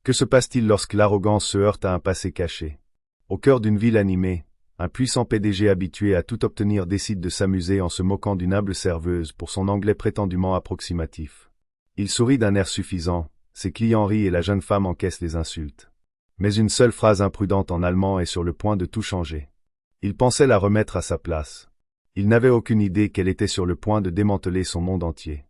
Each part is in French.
Que se passe-t-il lorsque l'arrogance se heurte à un passé caché? Au cœur d'une ville animée, un puissant PDG habitué à tout obtenir décide de s'amuser en se moquant d'une humble serveuse pour son anglais prétendument approximatif. Il sourit d'un air suffisant, ses clients rient et la jeune femme encaisse les insultes. Mais une seule phrase imprudente en allemand est sur le point de tout changer. Il pensait la remettre à sa place. Il n'avait aucune idée qu'elle était sur le point de démanteler son monde entier.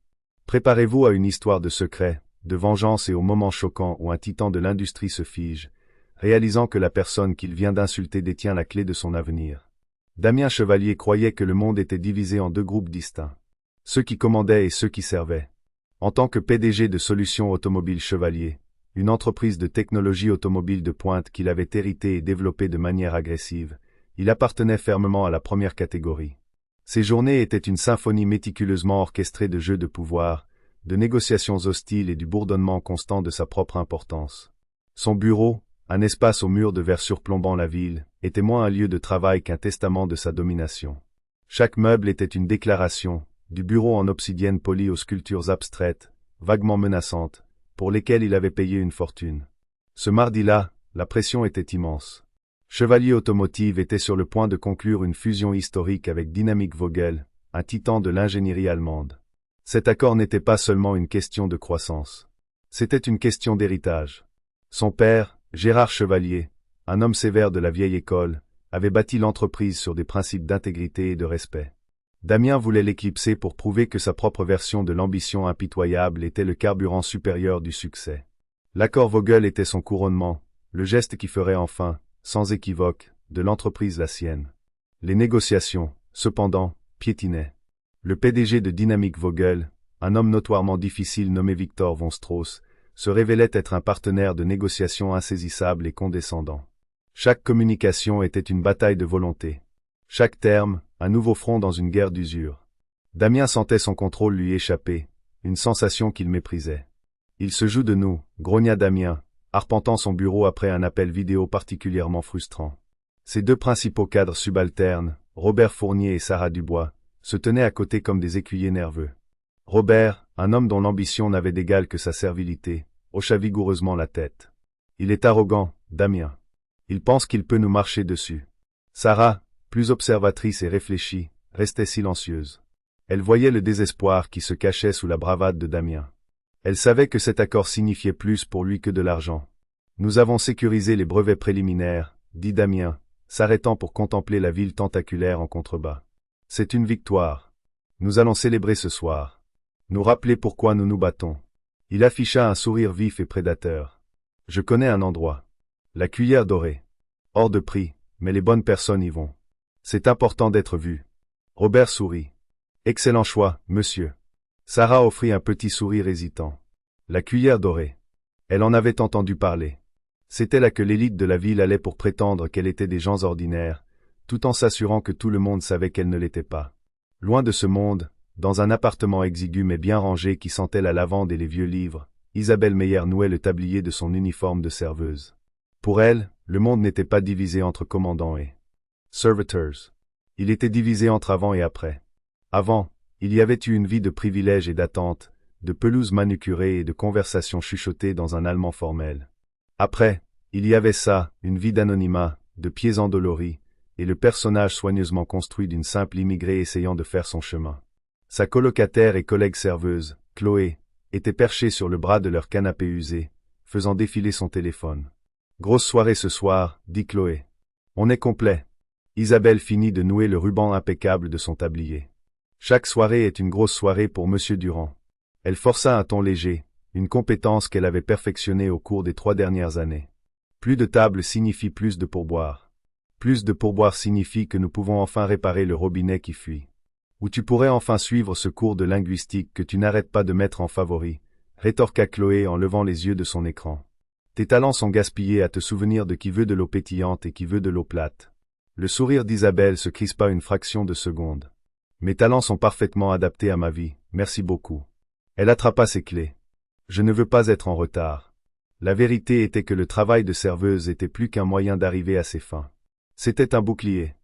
Préparez-vous à une histoire de secret, de vengeance et au moment choquant où un titan de l'industrie se fige, réalisant que la personne qu'il vient d'insulter détient la clé de son avenir. Damien Chevalier croyait que le monde était divisé en deux groupes distincts. Ceux qui commandaient et ceux qui servaient. En tant que PDG de Solutions Automobiles Chevalier, une entreprise de technologie automobile de pointe qu'il avait héritée et développée de manière agressive, il appartenait fermement à la première catégorie. Ses journées étaient une symphonie méticuleusement orchestrée de jeux de pouvoir, de négociations hostiles et du bourdonnement constant de sa propre importance. Son bureau, un espace aux murs de verre surplombant la ville, était moins un lieu de travail qu'un testament de sa domination. Chaque meuble était une déclaration, du bureau en obsidienne polie aux sculptures abstraites, vaguement menaçantes, pour lesquelles il avait payé une fortune. Ce mardi-là, la pression était immense. Chevalier Automotive était sur le point de conclure une fusion historique avec Dynamic Vogel, un titan de l'ingénierie allemande. Cet accord n'était pas seulement une question de croissance. C'était une question d'héritage. Son père, Gérard Chevalier, un homme sévère de la vieille école, avait bâti l'entreprise sur des principes d'intégrité et de respect. Damien voulait l'éclipser pour prouver que sa propre version de l'ambition impitoyable était le carburant supérieur du succès. L'accord Vogel était son couronnement, le geste qui ferait enfin, sans équivoque, de l'entreprise la sienne. Les négociations, cependant, piétinaient. Le PDG de Dynamic Vogel, un homme notoirement difficile nommé Victor von Strauss, se révélait être un partenaire de négociation insaisissable et condescendant. Chaque communication était une bataille de volonté. Chaque terme, un nouveau front dans une guerre d'usure. Damien sentait son contrôle lui échapper, une sensation qu'il méprisait. Il se joue de nous, grogna Damien, arpentant son bureau après un appel vidéo particulièrement frustrant. Ses deux principaux cadres subalternes, Robert Fournier et Sarah Dubois, se tenaient à côté comme des écuyers nerveux. Robert, un homme dont l'ambition n'avait d'égal que sa servilité, hocha vigoureusement la tête. Il est arrogant, Damien. Il pense qu'il peut nous marcher dessus. Sarah, plus observatrice et réfléchie, restait silencieuse. Elle voyait le désespoir qui se cachait sous la bravade de Damien. Elle savait que cet accord signifiait plus pour lui que de l'argent. Nous avons sécurisé les brevets préliminaires, dit Damien, s'arrêtant pour contempler la ville tentaculaire en contrebas. C'est une victoire. Nous allons célébrer ce soir. Nous rappeler pourquoi nous nous battons. Il afficha un sourire vif et prédateur. Je connais un endroit. La cuillère dorée. Hors de prix, mais les bonnes personnes y vont. C'est important d'être vu. Robert sourit. Excellent choix, monsieur. Sarah offrit un petit sourire hésitant. La cuillère dorée. Elle en avait entendu parler. C'était là que l'élite de la ville allait pour prétendre qu'elle était des gens ordinaires, tout en s'assurant que tout le monde savait qu'elle ne l'était pas. Loin de ce monde, dans un appartement exigu mais bien rangé qui sentait la lavande et les vieux livres, Isabelle Meyer nouait le tablier de son uniforme de serveuse. Pour elle, le monde n'était pas divisé entre commandants et servitors. Il était divisé entre avant et après. Avant, il y avait eu une vie de privilèges et d'attente, de pelouses manucurées et de conversations chuchotées dans un allemand formel. Après, il y avait ça, une vie d'anonymat, de pieds endoloris, et le personnage soigneusement construit d'une simple immigrée essayant de faire son chemin. Sa colocataire et collègue serveuse, Chloé, était perchée sur le bras de leur canapé usé, faisant défiler son téléphone. « Grosse soirée ce soir, dit Chloé. On est complet. » Isabelle finit de nouer le ruban impeccable de son tablier. Chaque soirée est une grosse soirée pour Monsieur Durand. Elle força un ton léger, une compétence qu'elle avait perfectionnée au cours des 3 dernières années. Plus de table signifie plus de pourboire. Plus de pourboire signifie que nous pouvons enfin réparer le robinet qui fuit. Ou tu pourrais enfin suivre ce cours de linguistique que tu n'arrêtes pas de mettre en favori, rétorqua Chloé en levant les yeux de son écran. Tes talents sont gaspillés à te souvenir de qui veut de l'eau pétillante et qui veut de l'eau plate. Le sourire d'Isabelle se crispa une fraction de seconde. Mes talents sont parfaitement adaptés à ma vie, merci beaucoup. Elle attrapa ses clés. Je ne veux pas être en retard. La vérité était que le travail de serveuse était plus qu'un moyen d'arriver à ses fins. C'était un bouclier.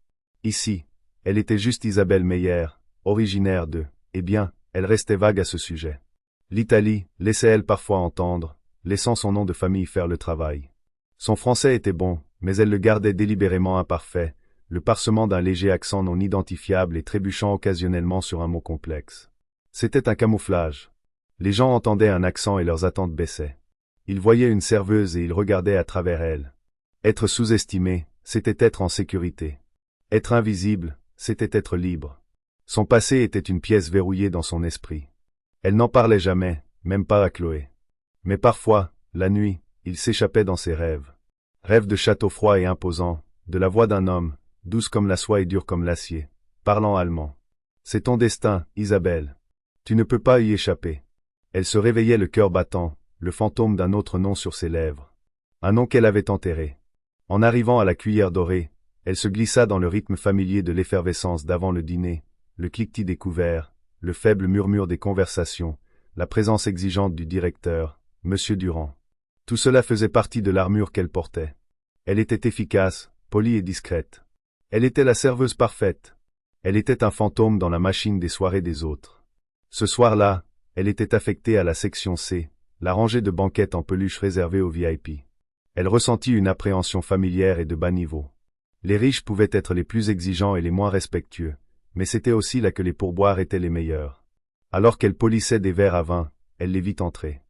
Ici, elle était juste Isabelle Meyer, originaire de, eh bien, elle restait vague à ce sujet. L'Italie, laissait-elle parfois entendre, laissant son nom de famille faire le travail. Son français était bon, mais elle le gardait délibérément imparfait, le parsement d'un léger accent non identifiable et trébuchant occasionnellement sur un mot complexe. C'était un camouflage. Les gens entendaient un accent et leurs attentes baissaient. Ils voyaient une serveuse et ils regardaient à travers elle. Être sous-estimé, c'était être en sécurité. Être invisible, c'était être libre. Son passé était une pièce verrouillée dans son esprit. Elle n'en parlait jamais, même pas à Chloé. Mais parfois, la nuit, il s'échappait dans ses rêves. Rêves de château froid et imposant, de la voix d'un homme, douce comme la soie et dure comme l'acier, parlant allemand. C'est ton destin, Isabelle. Tu ne peux pas y échapper. Elle se réveillait le cœur battant, le fantôme d'un autre nom sur ses lèvres. Un nom qu'elle avait enterré. En arrivant à la cuillère dorée, elle se glissa dans le rythme familier de l'effervescence d'avant le dîner, le cliquetis des couverts, le faible murmure des conversations, la présence exigeante du directeur, Monsieur Durand. Tout cela faisait partie de l'armure qu'elle portait. Elle était efficace, polie et discrète. Elle était la serveuse parfaite. Elle était un fantôme dans la machine des soirées des autres. Ce soir-là, elle était affectée à la section C, la rangée de banquettes en peluche réservée aux VIP. Elle ressentit une appréhension familière et de bas niveau. Les riches pouvaient être les plus exigeants et les moins respectueux, mais c'était aussi là que les pourboires étaient les meilleurs. Alors qu'elle polissait des verres à vin, elle les vit entrer.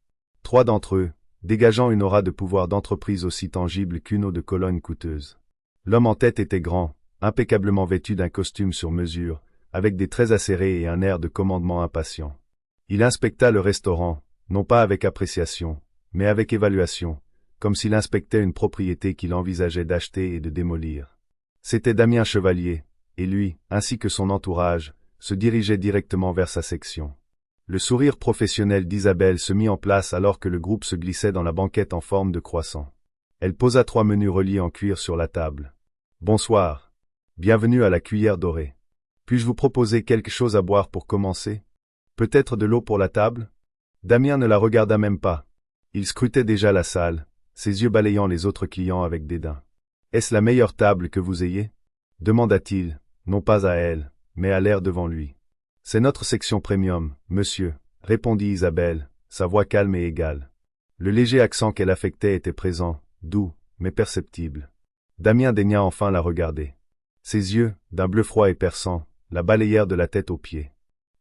3 d'entre eux, dégageant une aura de pouvoir d'entreprise aussi tangible qu'une eau de Cologne coûteuse. L'homme en tête était grand, impeccablement vêtu d'un costume sur mesure, avec des traits acérés et un air de commandement impatient. Il inspecta le restaurant, non pas avec appréciation, mais avec évaluation, comme s'il inspectait une propriété qu'il envisageait d'acheter et de démolir. C'était Damien Chevalier, et lui, ainsi que son entourage, se dirigeaient directement vers sa section. Le sourire professionnel d'Isabelle se mit en place alors que le groupe se glissait dans la banquette en forme de croissant. Elle posa 3 menus reliés en cuir sur la table. « Bonsoir. Bienvenue à la cuillère dorée. Puis-je vous proposer quelque chose à boire pour commencer? Peut-être de l'eau pour la table ?» Damien ne la regarda même pas. Il scrutait déjà la salle, ses yeux balayant les autres clients avec dédain. « Est-ce la meilleure table que vous ayez ?» demanda-t-il, non pas à elle, mais à l'air devant lui. « C'est notre section premium, monsieur, » répondit Isabelle, sa voix calme et égale. Le léger accent qu'elle affectait était présent, doux, mais perceptible. Damien daigna enfin la regarder. Ses yeux, d'un bleu froid et perçant, la balayèrent de la tête aux pieds.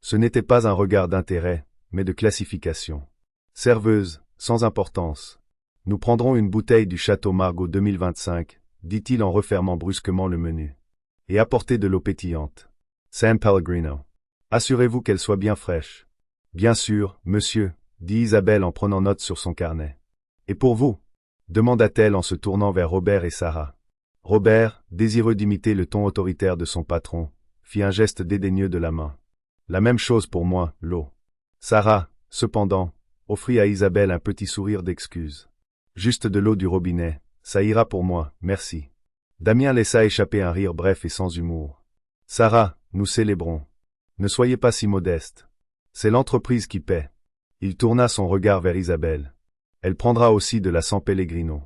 Ce n'était pas un regard d'intérêt, mais de classification. Serveuse, sans importance. Nous prendrons une bouteille du Château Margaux 2025, dit-il en refermant brusquement le menu. Et apportez de l'eau pétillante. San Pellegrino. Assurez-vous qu'elle soit bien fraîche. Bien sûr, monsieur, dit Isabelle en prenant note sur son carnet. Et pour vous? Demanda-t-elle en se tournant vers Robert et Sarah. Robert, désireux d'imiter le ton autoritaire de son patron, fit un geste dédaigneux de la main. La même chose pour moi, l'eau. Sarah, cependant, offrit à Isabelle un petit sourire d'excuse. Juste de l'eau du robinet, ça ira pour moi, merci. Damien laissa échapper un rire bref et sans humour. Sarah, nous célébrons. Ne soyez pas si modeste. C'est l'entreprise qui paie. Il tourna son regard vers Isabelle. Elle prendra aussi de la San Pellegrino.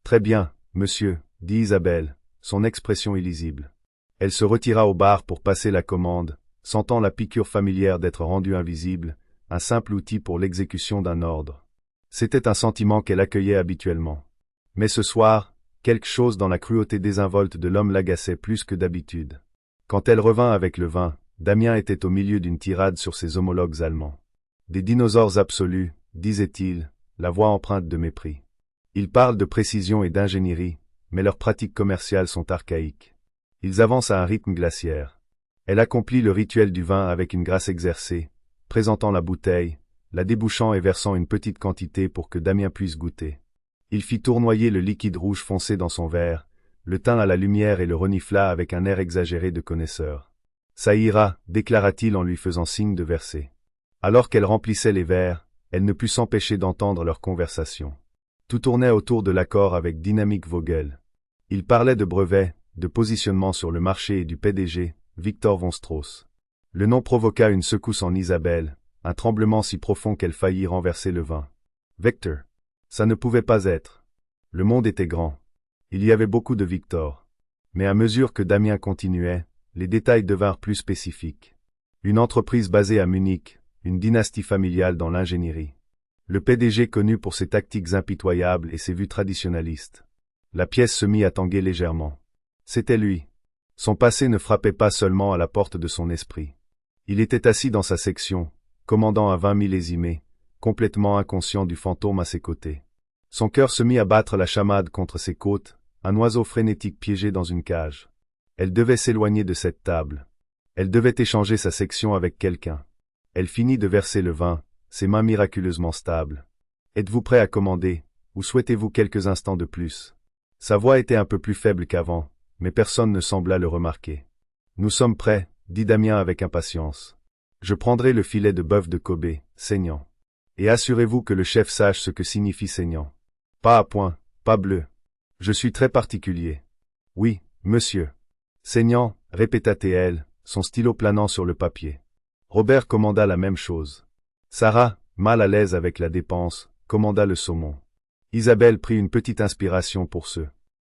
Très bien, monsieur, dit Isabelle, son expression illisible. Elle se retira au bar pour passer la commande, sentant la piqûre familière d'être rendue invisible, un simple outil pour l'exécution d'un ordre. C'était un sentiment qu'elle accueillait habituellement. Mais ce soir, quelque chose dans la cruauté désinvolte de l'homme l'agaçait plus que d'habitude. Quand elle revint avec le vin, Damien était au milieu d'une tirade sur ses homologues allemands. Des dinosaures absolus, disait-il, la voix empreinte de mépris. Ils parlent de précision et d'ingénierie, mais leurs pratiques commerciales sont archaïques. Ils avancent à un rythme glaciaire. Elle accomplit le rituel du vin avec une grâce exercée, présentant la bouteille, la débouchant et versant une petite quantité pour que Damien puisse goûter. Il fit tournoyer le liquide rouge foncé dans son verre, le tint à la lumière et le renifla avec un air exagéré de connaisseur. Ça ira, déclara-t-il en lui faisant signe de verser. Alors qu'elle remplissait les verres, elle ne put s'empêcher d'entendre leur conversation. Tout tournait autour de l'accord avec Dynamic Vogel. Il parlait de brevets, de positionnement sur le marché et du PDG, Victor von Strauss. Le nom provoqua une secousse en Isabelle, un tremblement si profond qu'elle faillit renverser le vin. Victor. Ça ne pouvait pas être. Le monde était grand. Il y avait beaucoup de Victor. Mais à mesure que Damien continuait, les détails devinrent plus spécifiques. Une entreprise basée à Munich, une dynastie familiale dans l'ingénierie. Le PDG connu pour ses tactiques impitoyables et ses vues traditionnalistes. La pièce se mit à tanguer légèrement. C'était lui. Son passé ne frappait pas seulement à la porte de son esprit. Il était assis dans sa section, commandant à 20 millésimés, complètement inconscient du fantôme à ses côtés. Son cœur se mit à battre la chamade contre ses côtes, un oiseau frénétique piégé dans une cage. Elle devait s'éloigner de cette table. Elle devait échanger sa section avec quelqu'un. Elle finit de verser le vin, ses mains miraculeusement stables. Êtes-vous prêt à commander, ou souhaitez-vous quelques instants de plus? Sa voix était un peu plus faible qu'avant, mais personne ne sembla le remarquer. Nous sommes prêts, dit Damien avec impatience. Je prendrai le filet de bœuf de Kobe, saignant. Et assurez-vous que le chef sache ce que signifie saignant. Pas à point, pas bleu. Je suis très particulier. Oui, monsieur. Saignant, répéta TL, son stylo planant sur le papier. Robert commanda la même chose. Sarah, mal à l'aise avec la dépense, commanda le saumon. Isabelle prit une petite inspiration pour ce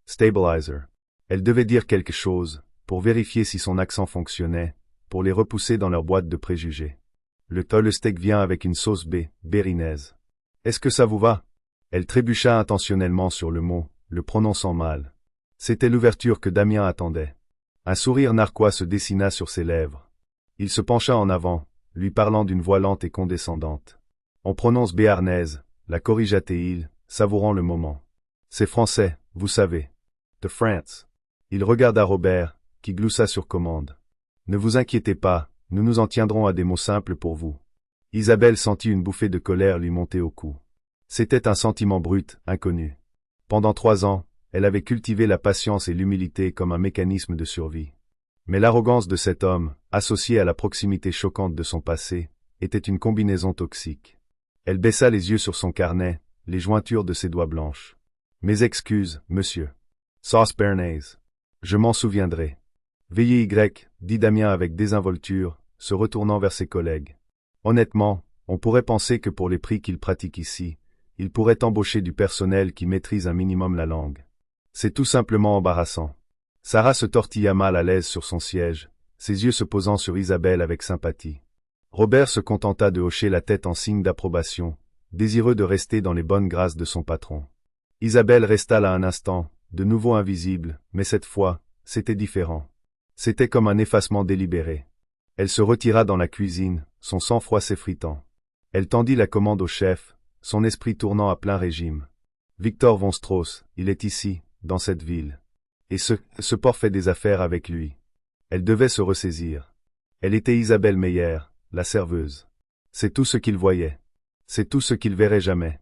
stabilizer. Elle devait dire quelque chose, pour vérifier si son accent fonctionnait, pour les repousser dans leur boîte de préjugés. Le steak vient avec une sauce bérinaise. Est-ce que ça vous va? Elle trébucha intentionnellement sur le mot, le prononçant mal. C'était l'ouverture que Damien attendait. Un sourire narquois se dessina sur ses lèvres. Il se pencha en avant, lui parlant d'une voix lente et condescendante. On prononce béarnaise, la corrigea-t-il, savourant le moment. C'est français, vous savez. De France. Il regarda Robert, qui gloussa sur commande. Ne vous inquiétez pas, nous nous en tiendrons à des mots simples pour vous. Isabelle sentit une bouffée de colère lui monter au cou. C'était un sentiment brut, inconnu. Pendant 3 ans, elle avait cultivé la patience et l'humilité comme un mécanisme de survie. Mais l'arrogance de cet homme, associée à la proximité choquante de son passé, était une combinaison toxique. Elle baissa les yeux sur son carnet, les jointures de ses doigts blanches. Mes excuses, monsieur. Sauce béarnaise. Je m'en souviendrai. Veillez Y, dit Damien avec désinvolture, se retournant vers ses collègues. Honnêtement, on pourrait penser que pour les prix qu'il pratique ici, il pourrait embaucher du personnel qui maîtrise un minimum la langue. C'est tout simplement embarrassant. Sarah se tortilla mal à l'aise sur son siège, ses yeux se posant sur Isabelle avec sympathie. Robert se contenta de hocher la tête en signe d'approbation, désireux de rester dans les bonnes grâces de son patron. Isabelle resta là un instant, de nouveau invisible, mais cette fois, c'était différent. C'était comme un effacement délibéré. Elle se retira dans la cuisine, son sang-froid s'effritant. Elle tendit la commande au chef, son esprit tournant à plein régime. Victor von Strauss, il est ici, dans cette ville. Et ce porc fait des affaires avec lui. Elle devait se ressaisir. Elle était Isabelle Meyer, la serveuse. C'est tout ce qu'il voyait. C'est tout ce qu'il verrait jamais.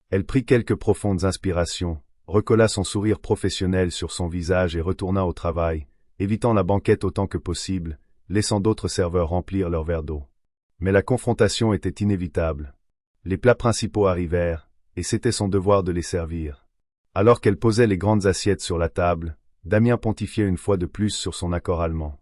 Elle prit quelques profondes inspirations, recolla son sourire professionnel sur son visage et retourna au travail, évitant la banquette autant que possible, laissant d'autres serveurs remplir leur verre d'eau. Mais la confrontation était inévitable. Les plats principaux arrivèrent, et c'était son devoir de les servir. Alors qu'elle posait les grandes assiettes sur la table, Damien pontifiait une fois de plus sur son accord allemand.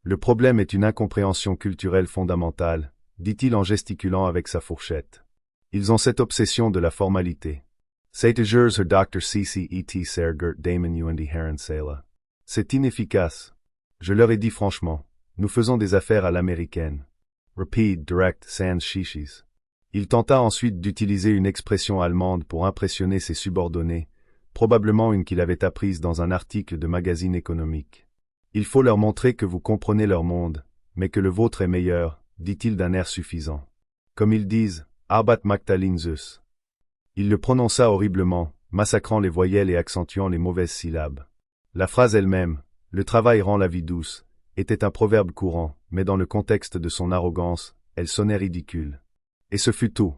Le problème est une incompréhension culturelle fondamentale, dit-il en gesticulant avec sa fourchette. Ils ont cette obsession de la formalité. C'est Dr. C.C.E.T. Sergert Damon und Herrensela. C'est inefficace. Je leur ai dit franchement, nous faisons des affaires à l'américaine. Rapid, direct, sans chichis. Il tenta ensuite d'utiliser une expression allemande pour impressionner ses subordonnés, probablement une qu'il avait apprise dans un article de magazine économique. Il faut leur montrer que vous comprenez leur monde, mais que le vôtre est meilleur, dit-il d'un air suffisant. Comme ils disent, Arbeit macht den Zus. Il le prononça horriblement, massacrant les voyelles et accentuant les mauvaises syllabes. La phrase elle-même, le travail rend la vie douce, était un proverbe courant, mais dans le contexte de son arrogance, elle sonnait ridicule. Et ce fut tout.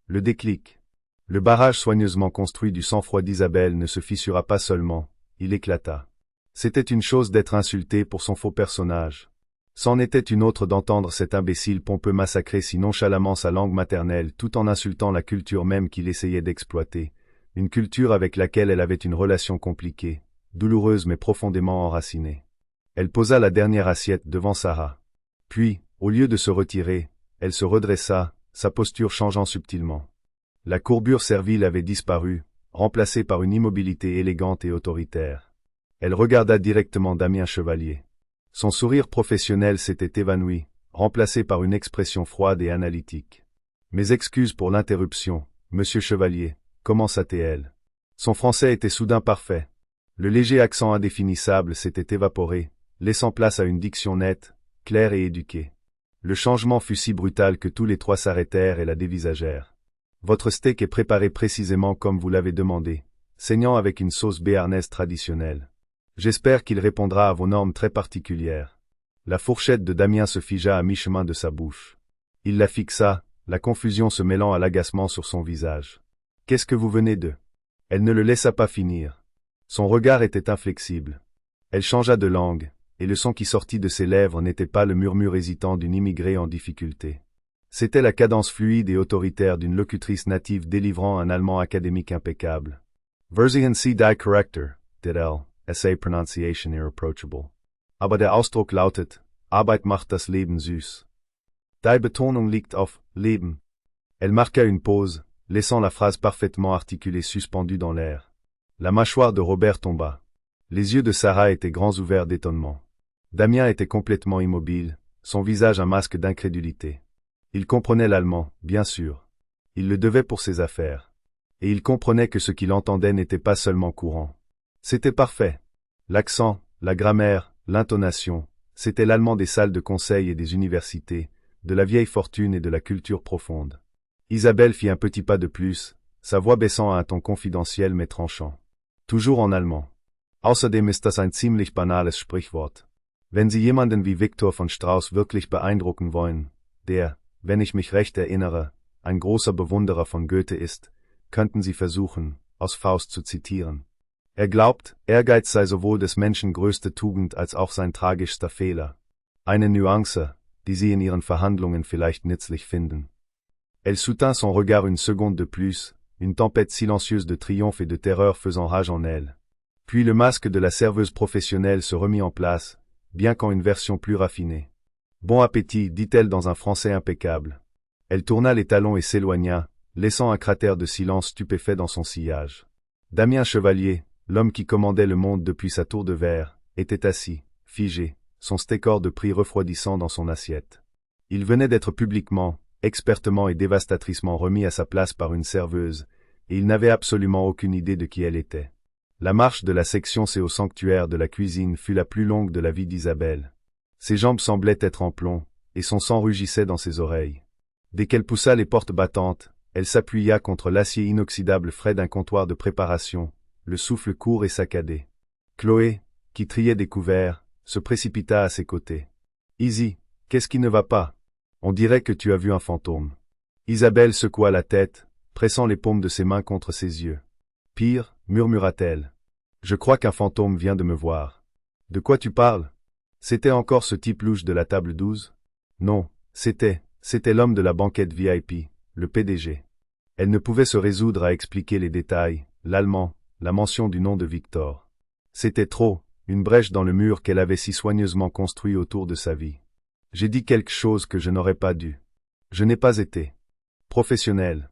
Le déclic. Le barrage soigneusement construit du sang-froid d'Isabelle ne se fissura pas seulement, il éclata. C'était une chose d'être insulté pour son faux personnage. C'en était une autre d'entendre cet imbécile pompeux massacrer si nonchalamment sa langue maternelle tout en insultant la culture même qu'il essayait d'exploiter, une culture avec laquelle elle avait une relation compliquée, douloureuse mais profondément enracinée. Elle posa la dernière assiette devant Sarah. Puis, au lieu de se retirer, elle se redressa, sa posture changeant subtilement. La courbure servile avait disparu, remplacée par une immobilité élégante et autoritaire. Elle regarda directement Damien Chevalier. Son sourire professionnel s'était évanoui, remplacé par une expression froide et analytique. « Mes excuses pour l'interruption, Monsieur Chevalier, commença-t-elle. Son français était soudain parfait. Le léger accent indéfinissable s'était évaporé, laissant place à une diction nette, claire et éduquée. Le changement fut si brutal que tous les trois s'arrêtèrent et la dévisagèrent. Votre steak est préparé précisément comme vous l'avez demandé, saignant avec une sauce béarnaise traditionnelle. J'espère qu'il répondra à vos normes très particulières. La fourchette de Damien se figea à mi-chemin de sa bouche. Il la fixa, la confusion se mêlant à l'agacement sur son visage. Qu'est-ce que vous venez de? Elle ne le laissa pas finir. Son regard était inflexible. Elle changea de langue, et le son qui sortit de ses lèvres n'était pas le murmure hésitant d'une immigrée en difficulté. C'était la cadence fluide et autoritaire d'une locutrice native délivrant un allemand académique impeccable. Versehen Sie die Corrector, dit-elle, Essay Pronunciation irreproachable. Aber der Ausdruck lautet, Arbeit macht das Leben süß. Die Betonung liegt auf Leben. Elle marqua une pause, laissant la phrase parfaitement articulée suspendue dans l'air. La mâchoire de Robert tomba. Les yeux de Sarah étaient grands ouverts d'étonnement. Damien était complètement immobile, son visage un masque d'incrédulité. Il comprenait l'allemand, bien sûr. Il le devait pour ses affaires. Et il comprenait que ce qu'il entendait n'était pas seulement courant. C'était parfait. L'accent, la grammaire, l'intonation, c'était l'allemand des salles de conseil et des universités, de la vieille fortune et de la culture profonde. Isabelle fit un petit pas de plus, sa voix baissant à un ton confidentiel mais tranchant. Toujours en allemand. Außerdem ist das ein ziemlich banales Sprichwort. Wenn Sie jemanden wie Viktor von Strauss wirklich beeindrucken wollen, der, wenn ich mich recht erinnere, ein großer Bewunderer von Goethe ist, könnten Sie versuchen, aus Faust zu zitieren. Er glaubt, Ehrgeiz sei sowohl des Menschen größte Tugend als auch sein tragischster Fehler. Eine Nuance, die Sie in Ihren Verhandlungen vielleicht nützlich finden. Elle soutint son regard une seconde de plus, une tempête silencieuse de triomphe et de terreur faisant rage en elle. Puis le masque de la serveuse professionnelle se remit en place, bien qu'en une version plus raffinée. Bon appétit, dit-elle dans un français impeccable. Elle tourna les talons et s'éloigna, laissant un cratère de silence stupéfait dans son sillage. Damien Chevalier, l'homme qui commandait le monde depuis sa tour de verre, était assis, figé, son steak hors de prix refroidissant dans son assiette. Il venait d'être publiquement, expertement et dévastatriquement remis à sa place par une serveuse, et il n'avait absolument aucune idée de qui elle était. La marche de la section C au sanctuaire de la cuisine fut la plus longue de la vie d'Isabelle. Ses jambes semblaient être en plomb, et son sang rugissait dans ses oreilles. Dès qu'elle poussa les portes battantes, elle s'appuya contre l'acier inoxydable frais d'un comptoir de préparation, le souffle court et saccadé. Chloé, qui triait des couverts, se précipita à ses côtés. « Izzy, qu'est-ce qui ne va pas? On dirait que tu as vu un fantôme. » Isabelle secoua la tête, pressant les paumes de ses mains contre ses yeux. « Pire, murmura-t-elle. Je crois qu'un fantôme vient de me voir. »« De quoi tu parles? C'était encore ce type louche de la table 12 ? » ?»« Non, c'était l'homme de la banquette VIP, le PDG. » Elle ne pouvait se résoudre à expliquer les détails, l'allemand, la mention du nom de Victor. C'était trop, une brèche dans le mur qu'elle avait si soigneusement construit autour de sa vie. J'ai dit quelque chose que je n'aurais pas dû. Je n'ai pas été professionnel.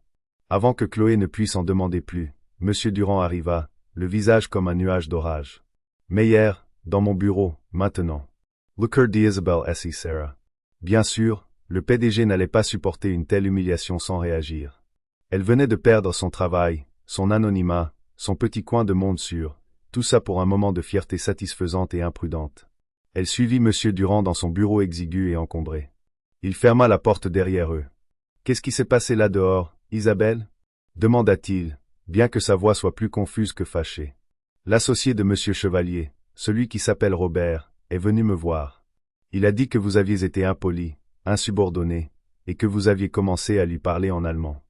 Avant que Chloé ne puisse en demander plus, Monsieur Durand arriva, le visage comme un nuage d'orage. Meyer, dans mon bureau, maintenant. Look her d'Isabelle S. Sarah. Bien sûr, le PDG n'allait pas supporter une telle humiliation sans réagir. Elle venait de perdre son travail, son anonymat, son petit coin de monde sûr, tout ça pour un moment de fierté satisfaisante et imprudente. Elle suivit Monsieur Durand dans son bureau exigu et encombré. Il ferma la porte derrière eux. « Qu'est-ce qui s'est passé là dehors, Isabelle ?» demanda-t-il, bien que sa voix soit plus confuse que fâchée. L'associé de Monsieur Chevalier, celui qui s'appelle Robert, est venu me voir. Il a dit que vous aviez été impoli, insubordonné, et que vous aviez commencé à lui parler en allemand.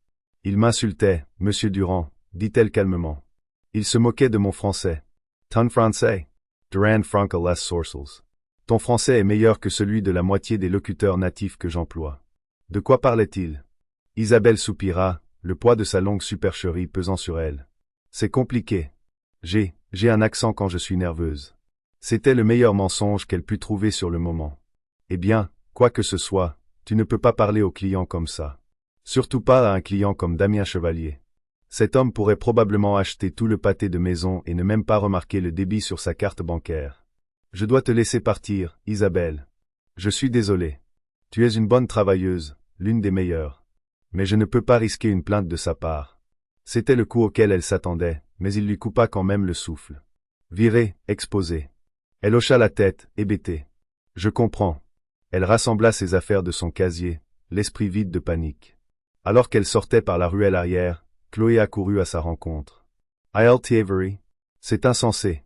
Il m'insultait, Monsieur Durand, dit-elle calmement. Il se moquait de mon français. Ton français? Durand Frankel les sourcils. Ton français est meilleur que celui de la moitié des locuteurs natifs que j'emploie. De quoi parlait-il? Isabelle soupira, le poids de sa longue supercherie pesant sur elle. C'est compliqué. J'ai un accent quand je suis nerveuse. C'était le meilleur mensonge qu'elle put trouver sur le moment. Eh bien, quoi que ce soit, tu ne peux pas parler aux clients comme ça. Surtout pas à un client comme Damien Chevalier. Cet homme pourrait probablement acheter tout le pâté de maison et ne même pas remarquer le débit sur sa carte bancaire. Je dois te laisser partir, Isabelle. Je suis désolé. Tu es une bonne travailleuse, l'une des meilleures. Mais je ne peux pas risquer une plainte de sa part. C'était le coup auquel elle s'attendait, mais il lui coupa quand même le souffle. Virée, exposée. Elle hocha la tête, hébétée. Je comprends. Elle rassembla ses affaires de son casier, l'esprit vide de panique. Alors qu'elle sortait par la ruelle arrière, Chloé accourut à sa rencontre. Ailty Avery. C'est insensé.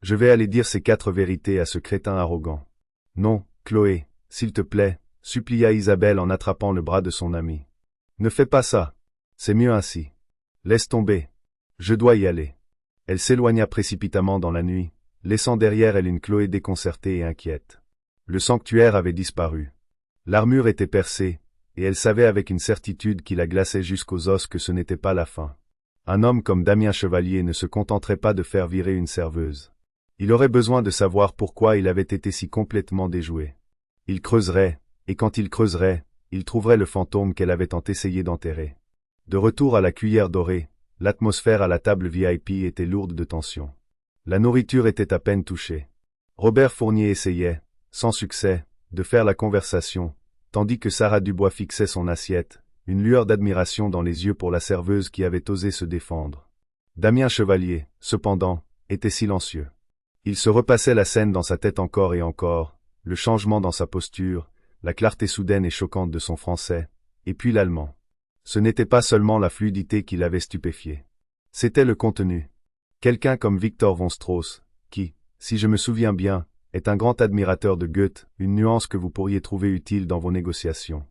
Je vais aller dire ces 4 vérités à ce crétin arrogant. Non, Chloé, s'il te plaît, supplia Isabelle en attrapant le bras de son amie. Ne fais pas ça. C'est mieux ainsi. Laisse tomber. Je dois y aller. Elle s'éloigna précipitamment dans la nuit, laissant derrière elle une Chloé déconcertée et inquiète. Le sanctuaire avait disparu. L'armure était percée, et elle savait avec une certitude qui la glaçait jusqu'aux os que ce n'était pas la fin. Un homme comme Damien Chevalier ne se contenterait pas de faire virer une serveuse. Il aurait besoin de savoir pourquoi il avait été si complètement déjoué. Il creuserait, et quand il creuserait, il trouverait le fantôme qu'elle avait tant essayé d'enterrer. De retour à la cuillère dorée, l'atmosphère à la table VIP était lourde de tension. La nourriture était à peine touchée. Robert Fournier essayait, sans succès, de faire la conversation, tandis que Sarah Dubois fixait son assiette, une lueur d'admiration dans les yeux pour la serveuse qui avait osé se défendre. Damien Chevalier, cependant, était silencieux. Il se repassait la scène dans sa tête encore et encore, le changement dans sa posture, la clarté soudaine et choquante de son français, et puis l'allemand. Ce n'était pas seulement la fluidité qui l'avait stupéfié. C'était le contenu. Quelqu'un comme Victor von Strauss, qui, si je me souviens bien, est un grand admirateur de Goethe, une nuance que vous pourriez trouver utile dans vos négociations.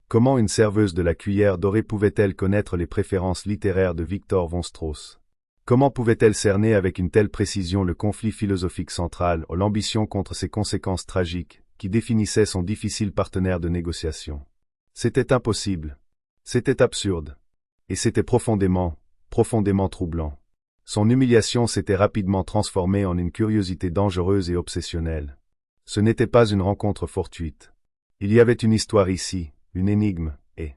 Comment une serveuse de la cuillère dorée pouvait-elle connaître les préférences littéraires de Victor von Strauss? Comment pouvait-elle cerner avec une telle précision le conflit philosophique central ou l'ambition contre ses conséquences tragiques, qui définissaient son difficile partenaire de négociation? C'était impossible. C'était absurde. Et c'était profondément troublant. Son humiliation s'était rapidement transformée en une curiosité dangereuse et obsessionnelle. Ce n'était pas une rencontre fortuite. Il y avait une histoire ici, une énigme, et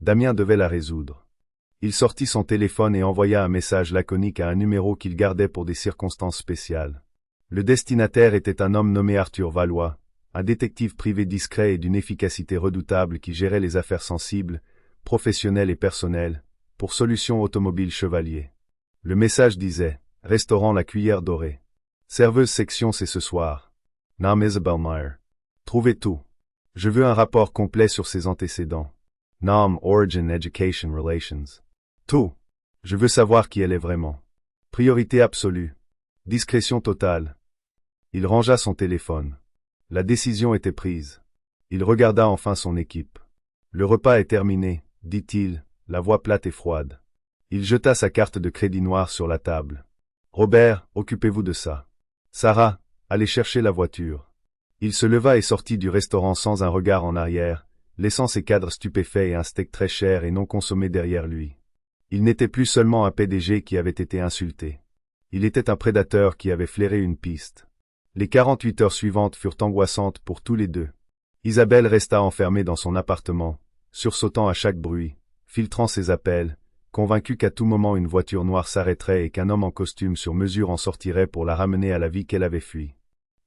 Damien devait la résoudre. Il sortit son téléphone et envoya un message laconique à un numéro qu'il gardait pour des circonstances spéciales. Le destinataire était un homme nommé Arthur Valois, un détective privé discret et d'une efficacité redoutable qui gérait les affaires sensibles, professionnelles et personnelles, pour Solutions Automobiles Chevalier. Le message disait « Restaurant La Cuillère Dorée. Serveuse section c'est ce soir. Nam Isabelle Meyer. Trouvez tout. Je veux un rapport complet sur ses antécédents. Nam Origin Education Relations. Tout. Je veux savoir qui elle est vraiment. Priorité absolue. Discrétion totale. » Il rangea son téléphone. La décision était prise. Il regarda enfin son équipe. Le repas est terminé, dit-il, la voix plate et froide. Il jeta sa carte de crédit noire sur la table. Robert, occupez-vous de ça. Sarah, allez chercher la voiture. Il se leva et sortit du restaurant sans un regard en arrière, laissant ses cadres stupéfaits et un steak très cher et non consommé derrière lui. Il n'était plus seulement un PDG qui avait été insulté. Il était un prédateur qui avait flairé une piste. Les 48 heures suivantes furent angoissantes pour tous les deux. Isabelle resta enfermée dans son appartement, sursautant à chaque bruit, filtrant ses appels, convaincue qu'à tout moment une voiture noire s'arrêterait et qu'un homme en costume sur mesure en sortirait pour la ramener à la vie qu'elle avait fui.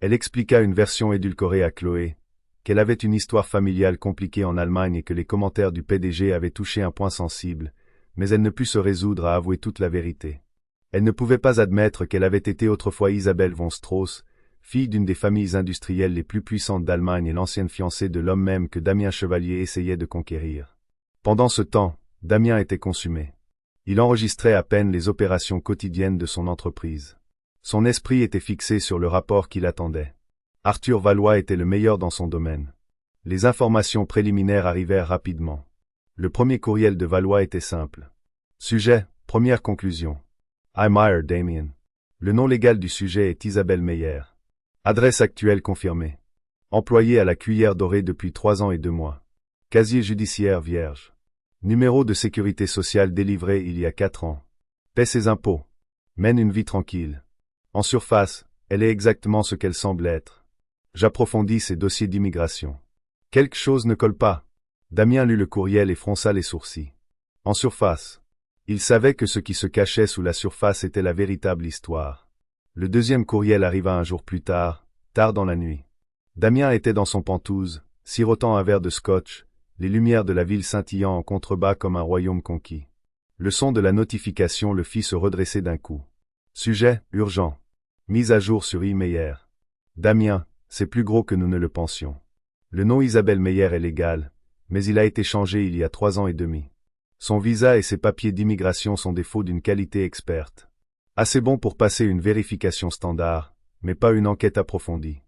Elle expliqua une version édulcorée à Chloé, qu'elle avait une histoire familiale compliquée en Allemagne et que les commentaires du PDG avaient touché un point sensible, mais elle ne put se résoudre à avouer toute la vérité. Elle ne pouvait pas admettre qu'elle avait été autrefois Isabelle von Strauss, fille d'une des familles industrielles les plus puissantes d'Allemagne et l'ancienne fiancée de l'homme même que Damien Chevalier essayait de conquérir. Pendant ce temps, Damien était consumé. Il enregistrait à peine les opérations quotidiennes de son entreprise. Son esprit était fixé sur le rapport qui l'attendait. Arthur Valois était le meilleur dans son domaine. Les informations préliminaires arrivèrent rapidement. Le premier courriel de Valois était simple. Sujet, première conclusion. I Meyer Damien. Le nom légal du sujet est Isabelle Meyer. Adresse actuelle confirmée. Employé à la Cuillère Dorée depuis 3 ans et 2 mois. Casier judiciaire vierge. Numéro de sécurité sociale délivré il y a 4 ans. Paie ses impôts. Mène une vie tranquille. En surface, elle est exactement ce qu'elle semble être. J'approfondis ses dossiers d'immigration. Quelque chose ne colle pas. Damien lut le courriel et fronça les sourcils. En surface. Il savait que ce qui se cachait sous la surface était la véritable histoire. Le deuxième courriel arriva un jour plus tard dans la nuit. Damien était dans son penthouse, sirotant un verre de scotch, les lumières de la ville scintillant en contrebas comme un royaume conquis. Le son de la notification le fit se redresser d'un coup. Sujet, urgent. Mise à jour sur e-Meyer. Damien, c'est plus gros que nous ne le pensions. Le nom Isabelle Meyer est légal, mais il a été changé il y a 3 ans et demi. Son visa et ses papiers d'immigration sont des faux d'une qualité experte. Assez bon pour passer une vérification standard, mais pas une enquête approfondie.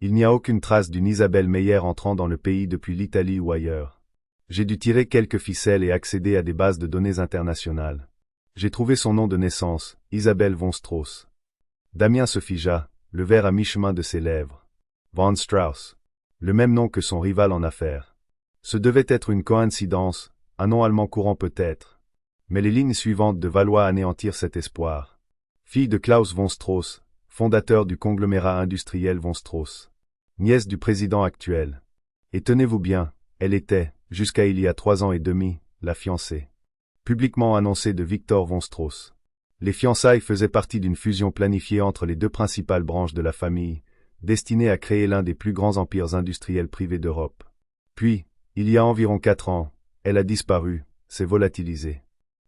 Il n'y a aucune trace d'une Isabelle Meyer entrant dans le pays depuis l'Italie ou ailleurs. J'ai dû tirer quelques ficelles et accéder à des bases de données internationales. J'ai trouvé son nom de naissance, Isabelle von Strauss. Damien se figea, le verre à mi-chemin de ses lèvres. Von Strauss. Le même nom que son rival en affaires. Ce devait être une coïncidence, un nom allemand courant peut-être. Mais les lignes suivantes de Valois anéantirent cet espoir. Fille de Klaus von Strauss, fondateur du conglomérat industriel von Strauss. Nièce du président actuel. Et tenez-vous bien, elle était, jusqu'à il y a 3 ans et demi, la fiancée. Publiquement annoncée de Victor von Strauss. Les fiançailles faisaient partie d'une fusion planifiée entre les 2 principales branches de la famille, destinée à créer l'un des plus grands empires industriels privés d'Europe. Puis, il y a environ 4 ans, elle a disparu, s'est volatilisée.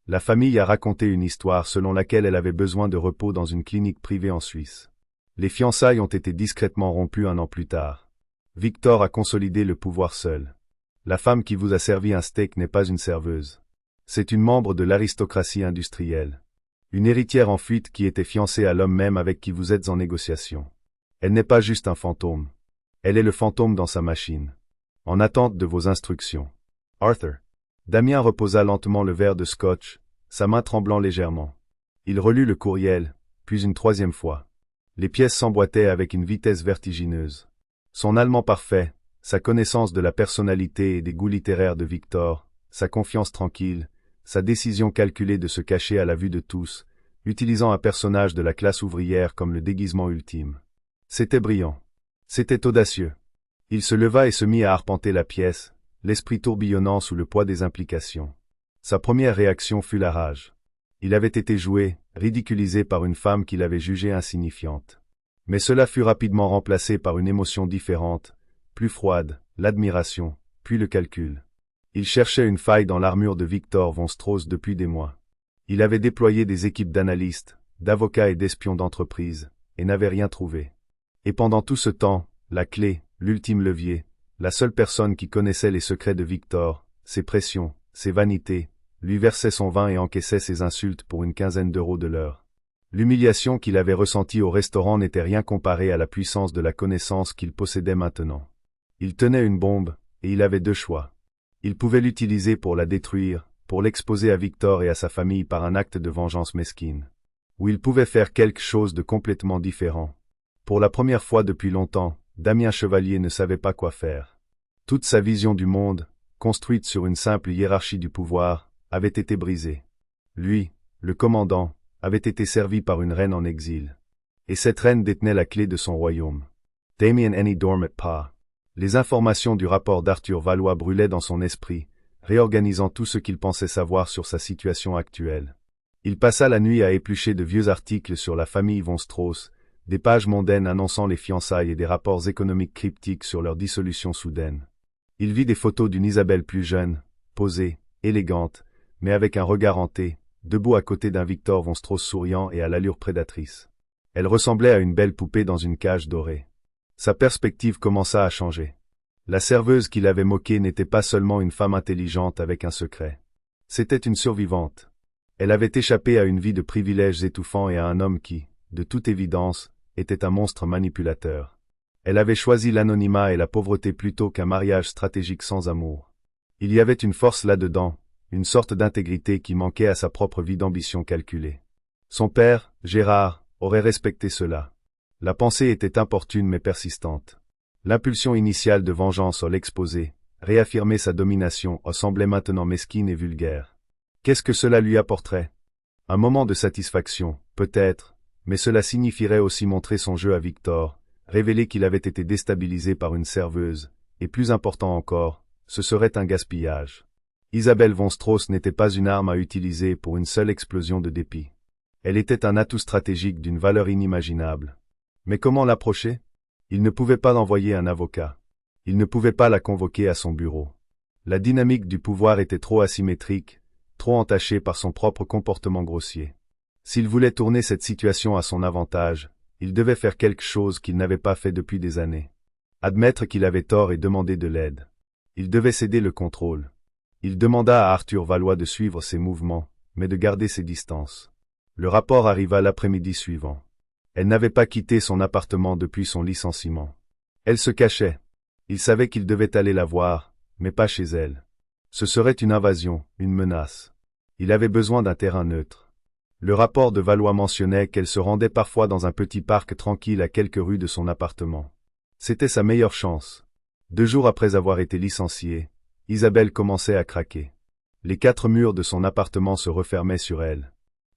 La famille a raconté une histoire selon laquelle elle avait besoin de repos dans une clinique privée en Suisse. Les fiançailles ont été discrètement rompues 1 an plus tard. Victor a consolidé le pouvoir seul. La femme qui vous a servi un steak n'est pas une serveuse. C'est une membre de l'aristocratie industrielle. Une héritière en fuite qui était fiancée à l'homme même avec qui vous êtes en négociation. Elle n'est pas juste un fantôme. Elle est le fantôme dans sa machine. En attente de vos instructions. Arthur. Damien reposa lentement le verre de scotch, sa main tremblant légèrement. Il relut le courriel, puis une 3e fois. Les pièces s'emboîtaient avec une vitesse vertigineuse. Son allemand parfait, sa connaissance de la personnalité et des goûts littéraires de Victor, sa confiance tranquille, sa décision calculée de se cacher à la vue de tous, utilisant un personnage de la classe ouvrière comme le déguisement ultime. C'était brillant. C'était audacieux. Il se leva et se mit à arpenter la pièce, l'esprit tourbillonnant sous le poids des implications. Sa première réaction fut la rage. Il avait été joué, ridiculisé par une femme qu'il avait jugée insignifiante. Mais cela fut rapidement remplacé par une émotion différente, plus froide, l'admiration, puis le calcul. Il cherchait une faille dans l'armure de Victor von Strauss depuis des mois. Il avait déployé des équipes d'analystes, d'avocats et d'espions d'entreprise, et n'avait rien trouvé. Et pendant tout ce temps, la clé, l'ultime levier, la seule personne qui connaissait les secrets de Victor, ses pressions, ses vanités, lui versait son vin et encaissait ses insultes pour une 15aine d'euros de l'heure. L'humiliation qu'il avait ressentie au restaurant n'était rien comparée à la puissance de la connaissance qu'il possédait maintenant. Il tenait une bombe, et il avait 2 choix. Il pouvait l'utiliser pour la détruire, pour l'exposer à Victor et à sa famille par un acte de vengeance mesquine. Ou il pouvait faire quelque chose de complètement différent. Pour la première fois depuis longtemps, Damien Chevalier ne savait pas quoi faire. Toute sa vision du monde, construite sur une simple hiérarchie du pouvoir, avait été brisée. Lui, le commandant, avait été servi par une reine en exil. Et cette reine détenait la clé de son royaume. Damien n'y dormait pas. Les informations du rapport d'Arthur Valois brûlaient dans son esprit, réorganisant tout ce qu'il pensait savoir sur sa situation actuelle. Il passa la nuit à éplucher de vieux articles sur la famille von Strauss, des pages mondaines annonçant les fiançailles et des rapports économiques cryptiques sur leur dissolution soudaine. Il vit des photos d'une Isabelle plus jeune, posée, élégante, mais avec un regard hanté, debout à côté d'un Victor von Strauss souriant et à l'allure prédatrice. Elle ressemblait à une belle poupée dans une cage dorée. Sa perspective commença à changer. La serveuse qui l'avait moquée n'était pas seulement une femme intelligente avec un secret. C'était une survivante. Elle avait échappé à une vie de privilèges étouffants et à un homme qui, de toute évidence, était un monstre manipulateur. Elle avait choisi l'anonymat et la pauvreté plutôt qu'un mariage stratégique sans amour. Il y avait une force là-dedans, une sorte d'intégrité qui manquait à sa propre vie d'ambition calculée. Son père, Gérard, aurait respecté cela. La pensée était importune mais persistante. L'impulsion initiale de vengeance à l'exposer, réaffirmer sa domination, semblait maintenant mesquine et vulgaire. Qu'est-ce que cela lui apporterait? Un moment de satisfaction, peut-être, mais cela signifierait aussi montrer son jeu à Victor, révéler qu'il avait été déstabilisé par une serveuse, et plus important encore, ce serait un gaspillage. Isabelle von Strauss n'était pas une arme à utiliser pour une seule explosion de dépit. Elle était un atout stratégique d'une valeur inimaginable. Mais comment l'approcher? Il ne pouvait pas envoyer un avocat. Il ne pouvait pas la convoquer à son bureau. La dynamique du pouvoir était trop asymétrique, trop entaché par son propre comportement grossier. S'il voulait tourner cette situation à son avantage, il devait faire quelque chose qu'il n'avait pas fait depuis des années. Admettre qu'il avait tort et demander de l'aide. Il devait céder le contrôle. Il demanda à Arthur Valois de suivre ses mouvements, mais de garder ses distances. Le rapport arriva l'après-midi suivant. Elle n'avait pas quitté son appartement depuis son licenciement. Elle se cachait. Il savait qu'il devait aller la voir, mais pas chez elle. Ce serait une invasion, une menace. Il avait besoin d'un terrain neutre. Le rapport de Valois mentionnait qu'elle se rendait parfois dans un petit parc tranquille à quelques rues de son appartement. C'était sa meilleure chance. 2 jours après avoir été licenciée, Isabelle commençait à craquer. Les 4 murs de son appartement se refermaient sur elle.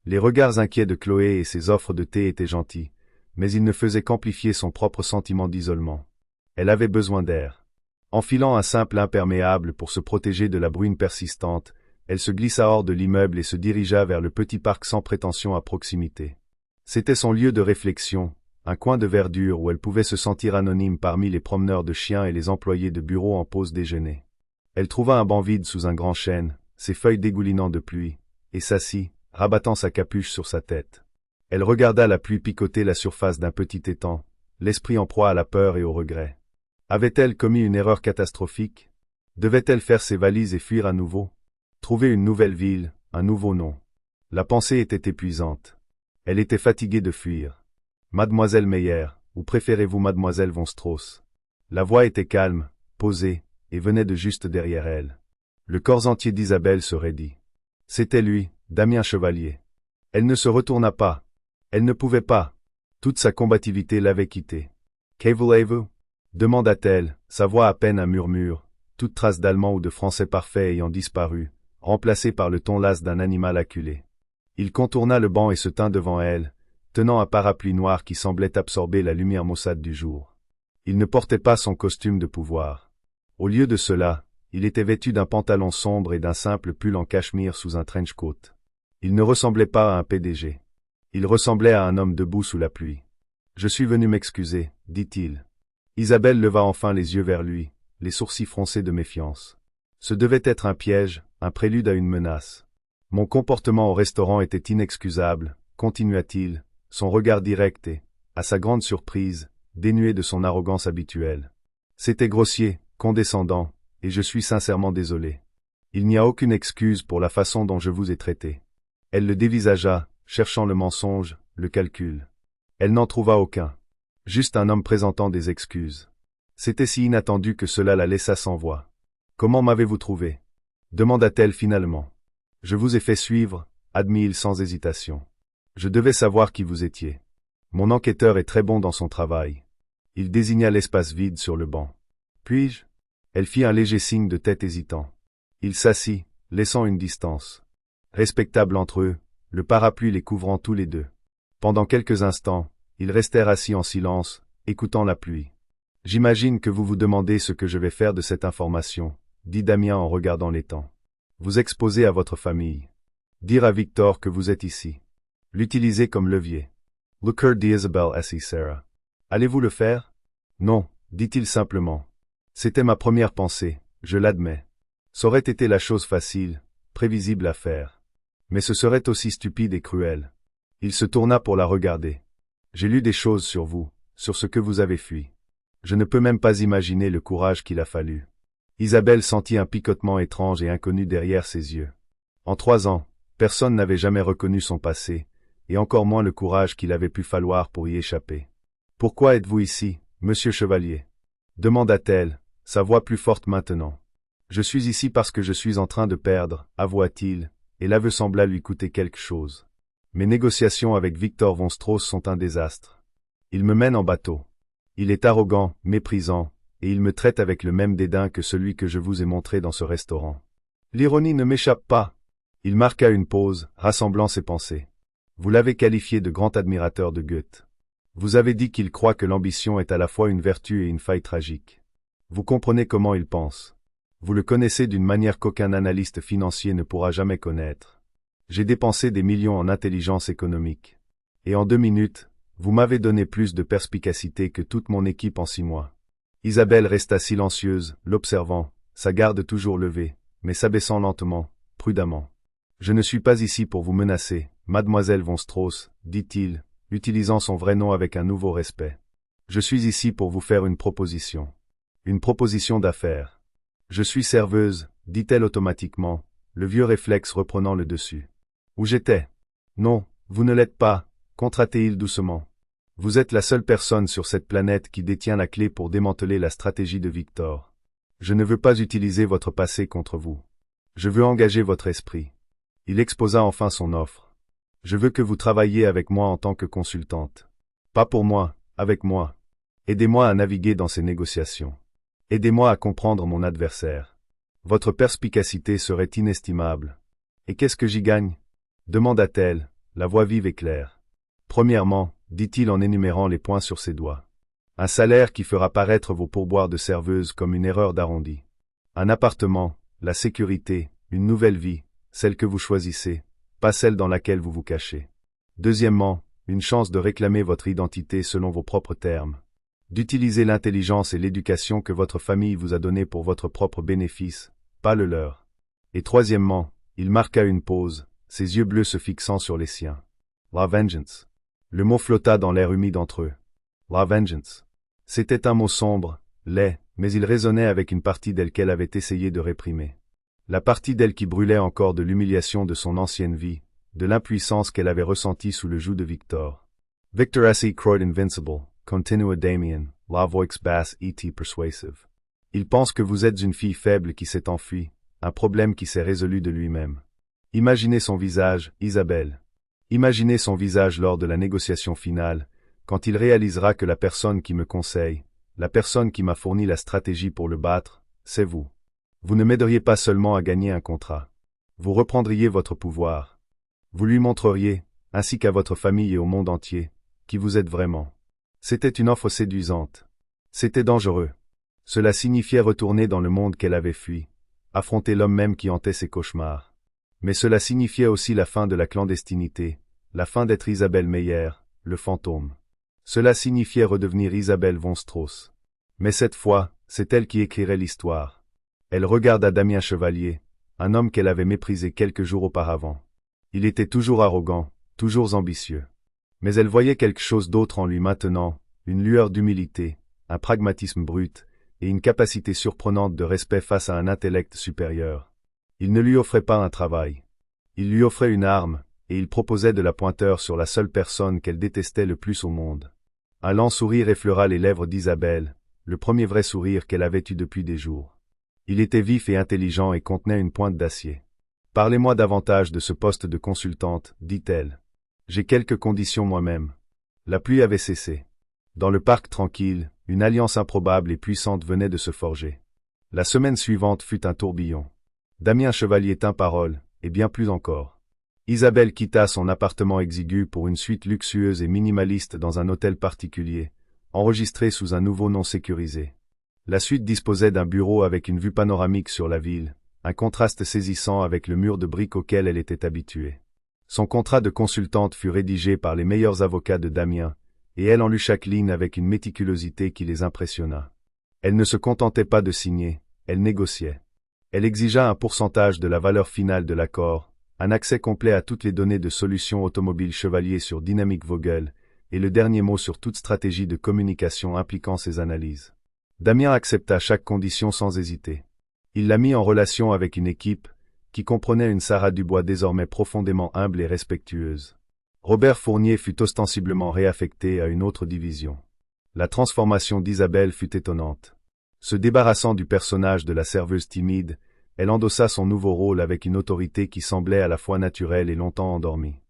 Les regards inquiets de Chloé et ses offres de thé étaient gentils, mais ils ne faisaient qu'amplifier son propre sentiment d'isolement. Elle avait besoin d'air. Enfilant un simple imperméable pour se protéger de la bruine persistante, elle se glissa hors de l'immeuble et se dirigea vers le petit parc sans prétention à proximité. C'était son lieu de réflexion, un coin de verdure où elle pouvait se sentir anonyme parmi les promeneurs de chiens et les employés de bureau en pause déjeuner. Elle trouva un banc vide sous un grand chêne, ses feuilles dégoulinant de pluie, et s'assit, rabattant sa capuche sur sa tête. Elle regarda la pluie picoter la surface d'un petit étang, l'esprit en proie à la peur et au regret. Avait-elle commis une erreur catastrophique? Devait-elle faire ses valises et fuir à nouveau? Trouver une nouvelle ville, un nouveau nom. La pensée était épuisante. Elle était fatiguée de fuir. Mademoiselle Meyer, ou préférez-vous Mademoiselle von Strauss? La voix était calme, posée, et venait de juste derrière elle. Le corps entier d'Isabelle se raidit. C'était lui, Damien Chevalier. Elle ne se retourna pas. Elle ne pouvait pas. Toute sa combativité l'avait quittée. Que voulez-vous? Demanda-t-elle, sa voix à peine un murmure, toute trace d'allemand ou de français parfait ayant disparu, remplacée par le ton las d'un animal acculé. Il contourna le banc et se tint devant elle, tenant un parapluie noir qui semblait absorber la lumière maussade du jour. Il ne portait pas son costume de pouvoir. Au lieu de cela, il était vêtu d'un pantalon sombre et d'un simple pull en cachemire sous un trench coat. Il ne ressemblait pas à un PDG. Il ressemblait à un homme debout sous la pluie. « Je suis venu m'excuser, dit-il. » Isabelle leva enfin les yeux vers lui, les sourcils froncés de méfiance. Ce devait être un piège, un prélude à une menace. Mon comportement au restaurant était inexcusable, continua-t-il, son regard direct et, à sa grande surprise, dénué de son arrogance habituelle. C'était grossier, condescendant, et je suis sincèrement désolé. Il n'y a aucune excuse pour la façon dont je vous ai traité. Elle le dévisagea, cherchant le mensonge, le calcul. Elle n'en trouva aucun. Juste un homme présentant des excuses. C'était si inattendu que cela la laissa sans voix. « Comment m'avez-vous trouvé » demanda-t-elle finalement. « Je vous ai fait suivre, » admit-il sans hésitation. « Je devais savoir qui vous étiez. Mon enquêteur est très bon dans son travail. » Il désigna l'espace vide sur le banc. « Puis-je » Elle fit un léger signe de tête hésitant. Il s'assit, laissant une distance. Respectable entre eux, le parapluie les couvrant tous les deux. Pendant quelques instants, ils restèrent assis en silence, écoutant la pluie. « J'imagine que vous vous demandez ce que je vais faire de cette information, » dit Damien en regardant l'étang. « Vous exposer à votre famille. Dire à Victor que vous êtes ici. L'utiliser comme levier. » Look her dit Isabelle assis Sarah. « Allez-vous le faire? » « Non, dit-il simplement. C'était ma première pensée, je l'admets. Ça aurait été la chose facile, prévisible à faire. Mais ce serait aussi stupide et cruel. Il se tourna pour la regarder. J'ai lu des choses sur vous, sur ce que vous avez fui. Je ne peux même pas imaginer le courage qu'il a fallu. Isabelle sentit un picotement étrange et inconnu derrière ses yeux. En 3 ans, personne n'avait jamais reconnu son passé, et encore moins le courage qu'il avait pu falloir pour y échapper. « Pourquoi êtes-vous ici, monsieur Chevalier » demanda-t-elle, sa voix plus forte maintenant. « Je suis ici parce que je suis en train de perdre, avoua-t-il, et l'aveu sembla lui coûter quelque chose. Mes négociations avec Victor von Strauss sont un désastre. Il me mène en bateau. Il est arrogant, méprisant, et il me traite avec le même dédain que celui que je vous ai montré dans ce restaurant. L'ironie ne m'échappe pas. » Il marqua une pause, rassemblant ses pensées. « Vous l'avez qualifié de grand admirateur de Goethe. Vous avez dit qu'il croit que l'ambition est à la fois une vertu et une faille tragique. Vous comprenez comment il pense. Vous le connaissez d'une manière qu'aucun analyste financier ne pourra jamais connaître. J'ai dépensé des millions en intelligence économique. Et en 2 minutes, vous m'avez donné plus de perspicacité que toute mon équipe en 6 mois. » Isabelle resta silencieuse, l'observant, sa garde toujours levée, mais s'abaissant lentement, prudemment. Je ne suis pas ici pour vous menacer, mademoiselle von Strauss, dit-il, utilisant son vrai nom avec un nouveau respect. Je suis ici pour vous faire une proposition. Une proposition d'affaires. Je suis serveuse, dit-elle automatiquement, le vieux réflexe reprenant le dessus. Où j'étais? Non, vous ne l'êtes pas, contrat-il doucement. Vous êtes la seule personne sur cette planète qui détient la clé pour démanteler la stratégie de Victor. Je ne veux pas utiliser votre passé contre vous. Je veux engager votre esprit. Il exposa enfin son offre. Je veux que vous travailliez avec moi en tant que consultante. Pas pour moi, avec moi. Aidez-moi à naviguer dans ces négociations. Aidez-moi à comprendre mon adversaire. Votre perspicacité serait inestimable. Et qu'est-ce que j'y gagne? Demanda-t-elle, la voix vive et claire. Premièrement, dit-il en énumérant les points sur ses doigts. Un salaire qui fera paraître vos pourboires de serveuse comme une erreur d'arrondi. Un appartement, la sécurité, une nouvelle vie, celle que vous choisissez, pas celle dans laquelle vous vous cachez. Deuxièmement, une chance de réclamer votre identité selon vos propres termes. D'utiliser l'intelligence et l'éducation que votre famille vous a donnée pour votre propre bénéfice, pas le leur. Et troisièmement, il marqua une pause, ses yeux bleus se fixant sur les siens. La vengeance. Le mot flotta dans l'air humide entre eux. La vengeance. C'était un mot sombre, laid, mais il résonnait avec une partie d'elle qu'elle avait essayé de réprimer. La partie d'elle qui brûlait encore de l'humiliation de son ancienne vie, de l'impuissance qu'elle avait ressentie sous le joug de Victor. Victor S.E. Croyd invincible, continua Damien, la voix basse et persuasive. Il pense que vous êtes une fille faible qui s'est enfuie, un problème qui s'est résolu de lui-même. Imaginez son visage, Isabelle. Imaginez son visage lors de la négociation finale, quand il réalisera que la personne qui me conseille, la personne qui m'a fourni la stratégie pour le battre, c'est vous. Vous ne m'aideriez pas seulement à gagner un contrat. Vous reprendriez votre pouvoir. Vous lui montreriez, ainsi qu'à votre famille et au monde entier, qui vous êtes vraiment. C'était une offre séduisante. C'était dangereux. Cela signifiait retourner dans le monde qu'elle avait fui, affronter l'homme même qui hantait ses cauchemars. Mais cela signifiait aussi la fin de la clandestinité, la fin d'être Isabelle Meyer, le fantôme. Cela signifiait redevenir Isabelle von Strauss. Mais cette fois, c'est elle qui écrirait l'histoire. Elle regarda Damien Chevalier, un homme qu'elle avait méprisé quelques jours auparavant. Il était toujours arrogant, toujours ambitieux. Mais elle voyait quelque chose d'autre en lui maintenant, une lueur d'humilité, un pragmatisme brut, et une capacité surprenante de respect face à un intellect supérieur. Il ne lui offrait pas un travail. Il lui offrait une arme, et il proposait de la pointeur sur la seule personne qu'elle détestait le plus au monde. Un lent sourire effleura les lèvres d'Isabelle, le premier vrai sourire qu'elle avait eu depuis des jours. Il était vif et intelligent et contenait une pointe d'acier. « Parlez-moi davantage de ce poste de consultante, dit-elle. J'ai quelques conditions moi-même. » La pluie avait cessé. Dans le parc tranquille, une alliance improbable et puissante venait de se forger. La semaine suivante fut un tourbillon. Damien Chevalier tint parole, et bien plus encore. Isabelle quitta son appartement exigu pour une suite luxueuse et minimaliste dans un hôtel particulier, enregistré sous un nouveau nom sécurisé. La suite disposait d'un bureau avec une vue panoramique sur la ville, un contraste saisissant avec le mur de briques auquel elle était habituée. Son contrat de consultante fut rédigé par les meilleurs avocats de Damien, et elle en lut chaque ligne avec une méticulosité qui les impressionna. Elle ne se contentait pas de signer, elle négociait. Elle exigea un pourcentage de la valeur finale de l'accord, un accès complet à toutes les données de solutions automobiles Chevalier sur Dynamic Vogel, et le dernier mot sur toute stratégie de communication impliquant ses analyses. Damien accepta chaque condition sans hésiter. Il la mit en relation avec une équipe, qui comprenait une Sarah Dubois désormais profondément humble et respectueuse. Robert Fournier fut ostensiblement réaffecté à une autre division. La transformation d'Isabelle fut étonnante. Se débarrassant du personnage de la serveuse timide, elle endossa son nouveau rôle avec une autorité qui semblait à la fois naturelle et longtemps endormie.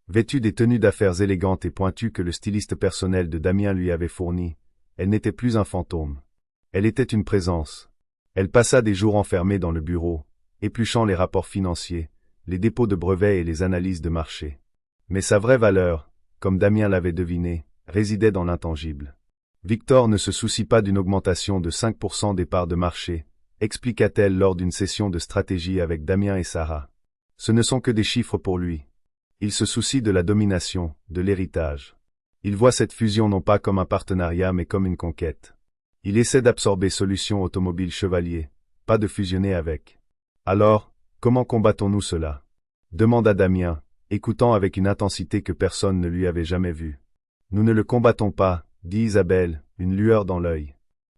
Vêtue des tenues d'affaires élégantes et pointues que le styliste personnel de Damien lui avait fournies, elle n'était plus un fantôme. Elle était une présence. Elle passa des jours enfermée dans le bureau, épluchant les rapports financiers, les dépôts de brevets et les analyses de marché. Mais sa vraie valeur, comme Damien l'avait deviné, résidait dans l'intangible. Victor ne se soucie pas d'une augmentation de 5% des parts de marché, expliqua-t-elle lors d'une session de stratégie avec Damien et Sarah. Ce ne sont que des chiffres pour lui. Il se soucie de la domination, de l'héritage. Il voit cette fusion non pas comme un partenariat mais comme une conquête. Il essaie d'absorber Solutions Automobiles Chevalier, pas de fusionner avec. Alors, comment combattons-nous cela? demanda Damien, écoutant avec une intensité que personne ne lui avait jamais vue. Nous ne le combattons pas, dit Isabelle, une lueur dans l'œil.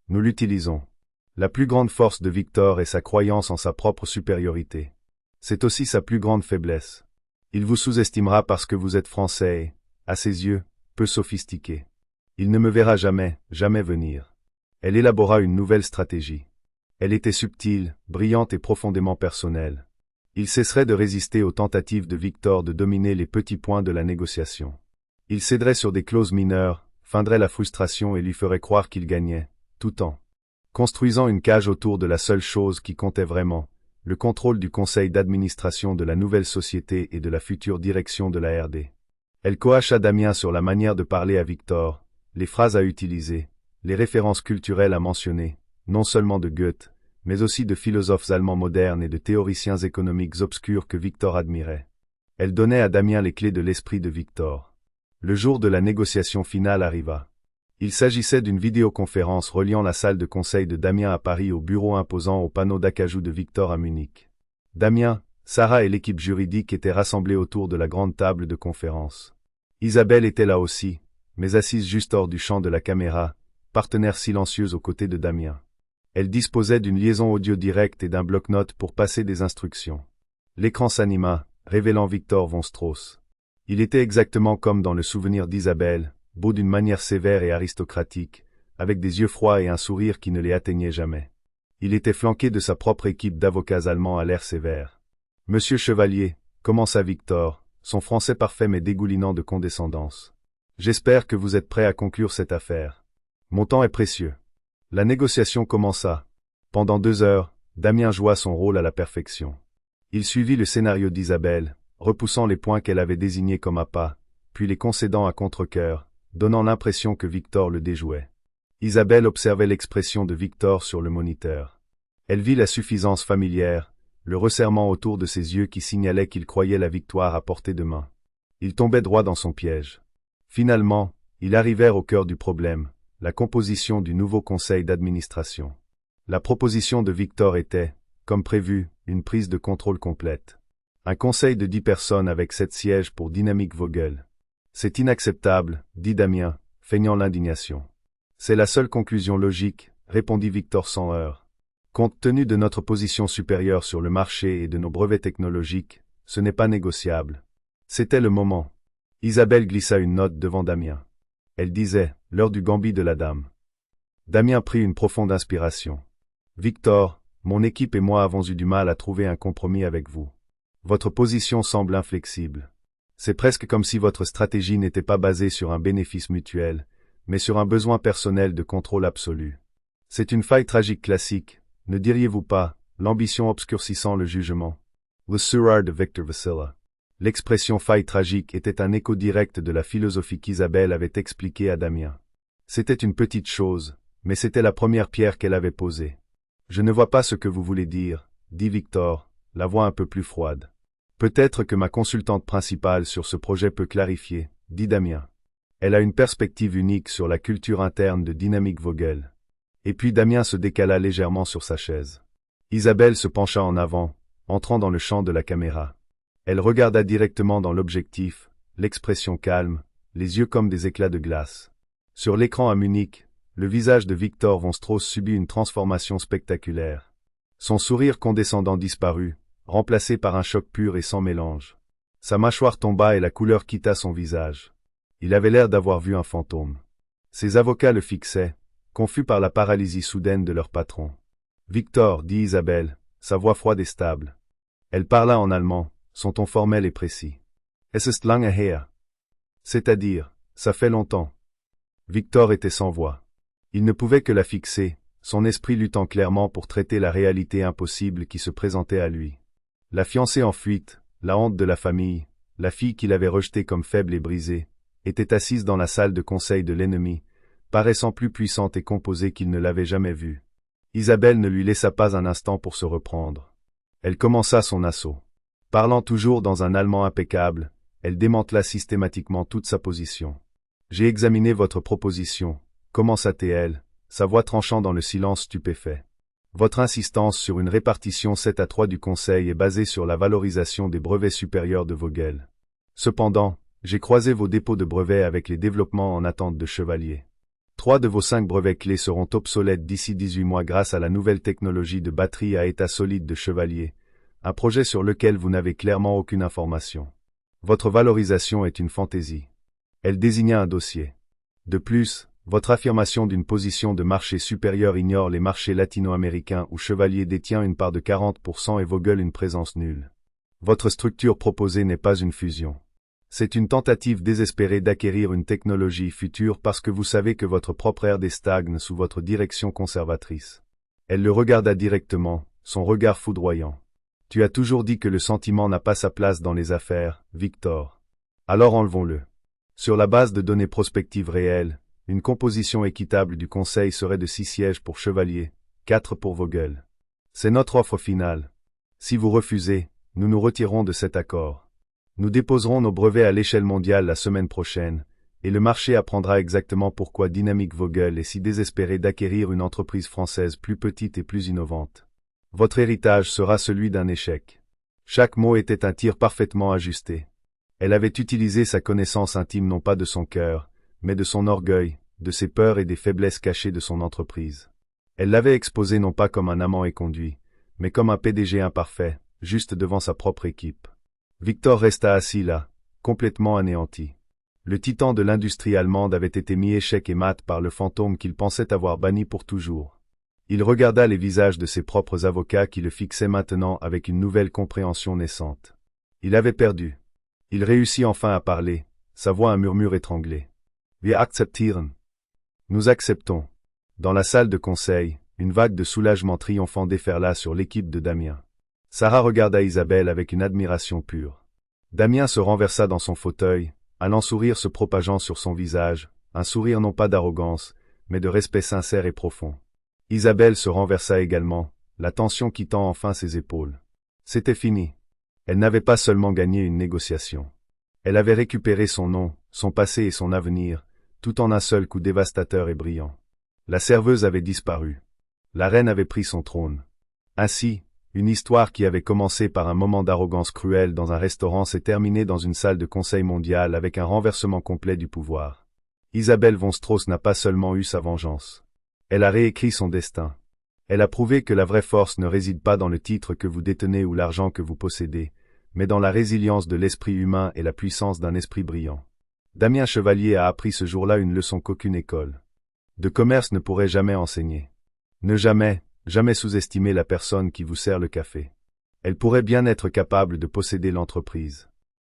Nous l'utilisons. La plus grande force de Victor est sa croyance en sa propre supériorité. C'est aussi sa plus grande faiblesse. Il vous sous-estimera parce que vous êtes français et, à ses yeux, peu sophistiqué. Il ne me verra jamais, jamais venir. Elle élabora une nouvelle stratégie. Elle était subtile, brillante et profondément personnelle. Il cesserait de résister aux tentatives de Victor de dominer les petits points de la négociation. Il céderait sur des clauses mineures, feindrait la frustration et lui ferait croire qu'il gagnait, tout en construisant une cage autour de la seule chose qui comptait vraiment, le contrôle du conseil d'administration de la nouvelle société et de la future direction de la RD. Elle coacha Damien sur la manière de parler à Victor, les phrases à utiliser, les références culturelles à mentionner, non seulement de Goethe, mais aussi de philosophes allemands modernes et de théoriciens économiques obscurs que Victor admirait. Elle donnait à Damien les clés de l'esprit de Victor. Le jour de la négociation finale arriva. Il s'agissait d'une vidéoconférence reliant la salle de conseil de Damien à Paris au bureau imposant au panneau d'acajou de Victor à Munich. Damien, Sarah et l'équipe juridique étaient rassemblés autour de la grande table de conférence. Isabelle était là aussi, mais assise juste hors du champ de la caméra, partenaire silencieuse aux côtés de Damien. Elle disposait d'une liaison audio directe et d'un bloc-notes pour passer des instructions. L'écran s'anima, révélant Victor von Strauss. Il était exactement comme dans le souvenir d'Isabelle, beau d'une manière sévère et aristocratique, avec des yeux froids et un sourire qui ne les atteignait jamais. Il était flanqué de sa propre équipe d'avocats allemands à l'air sévère. « Monsieur Chevalier », commença Victor, son français parfait mais dégoulinant de condescendance. « J'espère que vous êtes prêt à conclure cette affaire. Mon temps est précieux. » La négociation commença. Pendant 2 heures, Damien joua son rôle à la perfection. Il suivit le scénario d'Isabelle, repoussant les points qu'elle avait désignés comme appâts, puis les concédant à contre-cœur, donnant l'impression que Victor le déjouait. Isabelle observait l'expression de Victor sur le moniteur. Elle vit la suffisance familière, le resserrement autour de ses yeux qui signalait qu'il croyait la victoire à portée de main. Il tombait droit dans son piège. Finalement, ils arrivèrent au cœur du problème, la composition du nouveau conseil d'administration. La proposition de Victor était, comme prévu, une prise de contrôle complète. Un conseil de 10 personnes avec 7 sièges pour Dynamic Vogel. C'est inacceptable, dit Damien, feignant l'indignation. C'est la seule conclusion logique, répondit Victor sans heurts. Compte tenu de notre position supérieure sur le marché et de nos brevets technologiques, ce n'est pas négociable. C'était le moment. Isabelle glissa une note devant Damien. Elle disait, l'heure du gambit de la dame. Damien prit une profonde inspiration. Victor, mon équipe et moi avons eu du mal à trouver un compromis avec vous. Votre position semble inflexible. C'est presque comme si votre stratégie n'était pas basée sur un bénéfice mutuel, mais sur un besoin personnel de contrôle absolu. C'est une faille tragique classique, ne diriez-vous pas, l'ambition obscurcissant le jugement. Le Surar de Victor Vassila. L'expression faille tragique était un écho direct de la philosophie qu'Isabelle avait expliquée à Damien. C'était une petite chose, mais c'était la première pierre qu'elle avait posée. Je ne vois pas ce que vous voulez dire, dit Victor, la voix un peu plus froide. Peut-être que ma consultante principale sur ce projet peut clarifier, dit Damien. Elle a une perspective unique sur la culture interne de Dynamic Vogel. Et puis Damien se décala légèrement sur sa chaise. Isabelle se pencha en avant, entrant dans le champ de la caméra. Elle regarda directement dans l'objectif, l'expression calme, les yeux comme des éclats de glace. Sur l'écran à Munich, le visage de Victor von Strauss subit une transformation spectaculaire. Son sourire condescendant disparut, remplacé par un choc pur et sans mélange. Sa mâchoire tomba et la couleur quitta son visage. Il avait l'air d'avoir vu un fantôme. Ses avocats le fixaient, confus par la paralysie soudaine de leur patron. « Victor, dit Isabelle, sa voix froide et stable. » Elle parla en allemand, son ton formel et précis. « Es ist lange her. » C'est-à-dire, ça fait longtemps. Victor était sans voix. Il ne pouvait que la fixer, son esprit luttant clairement pour traiter la réalité impossible qui se présentait à lui. La fiancée en fuite, la honte de la famille, la fille qu'il avait rejetée comme faible et brisée, était assise dans la salle de conseil de l'ennemi, paraissant plus puissante et composée qu'il ne l'avait jamais vue. Isabelle ne lui laissa pas un instant pour se reprendre. Elle commença son assaut. Parlant toujours dans un allemand impeccable, elle démantela systématiquement toute sa position. « J'ai examiné votre proposition », commença-t-elle, sa voix tranchant dans le silence stupéfait. « Votre insistance sur une répartition 7-3 du conseil est basée sur la valorisation des brevets supérieurs de Vogel. Cependant, j'ai croisé vos dépôts de brevets avec les développements en attente de Chevalier. 3 de vos 5 brevets clés seront obsolètes d'ici 18 mois grâce à la nouvelle technologie de batterie à état solide de Chevalier, un projet sur lequel vous n'avez clairement aucune information. Votre valorisation est une fantaisie. Elle désigna un dossier. De plus, votre affirmation d'une position de marché supérieure ignore les marchés latino-américains où Chevalier détient une part de 40% et Vogel une présence nulle. Votre structure proposée n'est pas une fusion. C'est une tentative désespérée d'acquérir une technologie future parce que vous savez que votre propre RD stagne sous votre direction conservatrice. Elle le regarda directement, son regard foudroyant. Tu as toujours dit que le sentiment n'a pas sa place dans les affaires, Victor. Alors enlevons-le. Sur la base de données prospectives réelles, une composition équitable du conseil serait de 6 sièges pour Chevalier, 4 pour Vogel. C'est notre offre finale. Si vous refusez, nous nous retirerons de cet accord. Nous déposerons nos brevets à l'échelle mondiale la semaine prochaine, et le marché apprendra exactement pourquoi Dynamic Vogel est si désespéré d'acquérir une entreprise française plus petite et plus innovante. Votre héritage sera celui d'un échec. Chaque mot était un tir parfaitement ajusté. Elle avait utilisé sa connaissance intime non pas de son cœur, mais de son orgueil, de ses peurs et des faiblesses cachées de son entreprise. Elle l'avait exposé non pas comme un amant éconduit, mais comme un PDG imparfait, juste devant sa propre équipe. Victor resta assis là, complètement anéanti. Le titan de l'industrie allemande avait été mis échec et mat par le fantôme qu'il pensait avoir banni pour toujours. Il regarda les visages de ses propres avocats qui le fixaient maintenant avec une nouvelle compréhension naissante. Il avait perdu. Il réussit enfin à parler, sa voix un murmure étranglé. Wir akzeptieren. Nous acceptons. Dans la salle de conseil, une vague de soulagement triomphant déferla sur l'équipe de Damien. Sarah regarda Isabelle avec une admiration pure. Damien se renversa dans son fauteuil, un lent sourire se propageant sur son visage, un sourire non pas d'arrogance, mais de respect sincère et profond. Isabelle se renversa également, la tension quittant enfin ses épaules. C'était fini. Elle n'avait pas seulement gagné une négociation. Elle avait récupéré son nom, son passé et son avenir, tout en un seul coup dévastateur et brillant. La serveuse avait disparu. La reine avait pris son trône. Ainsi, une histoire qui avait commencé par un moment d'arrogance cruelle dans un restaurant s'est terminée dans une salle de conseil mondial avec un renversement complet du pouvoir. Isabelle von Strauss n'a pas seulement eu sa vengeance. Elle a réécrit son destin. Elle a prouvé que la vraie force ne réside pas dans le titre que vous détenez ou l'argent que vous possédez, mais dans la résilience de l'esprit humain et la puissance d'un esprit brillant. Damien Chevalier a appris ce jour-là une leçon qu'aucune école de commerce ne pourrait jamais enseigner. Ne jamais sous-estimer la personne qui vous sert le café. Elle pourrait bien être capable de posséder l'entreprise.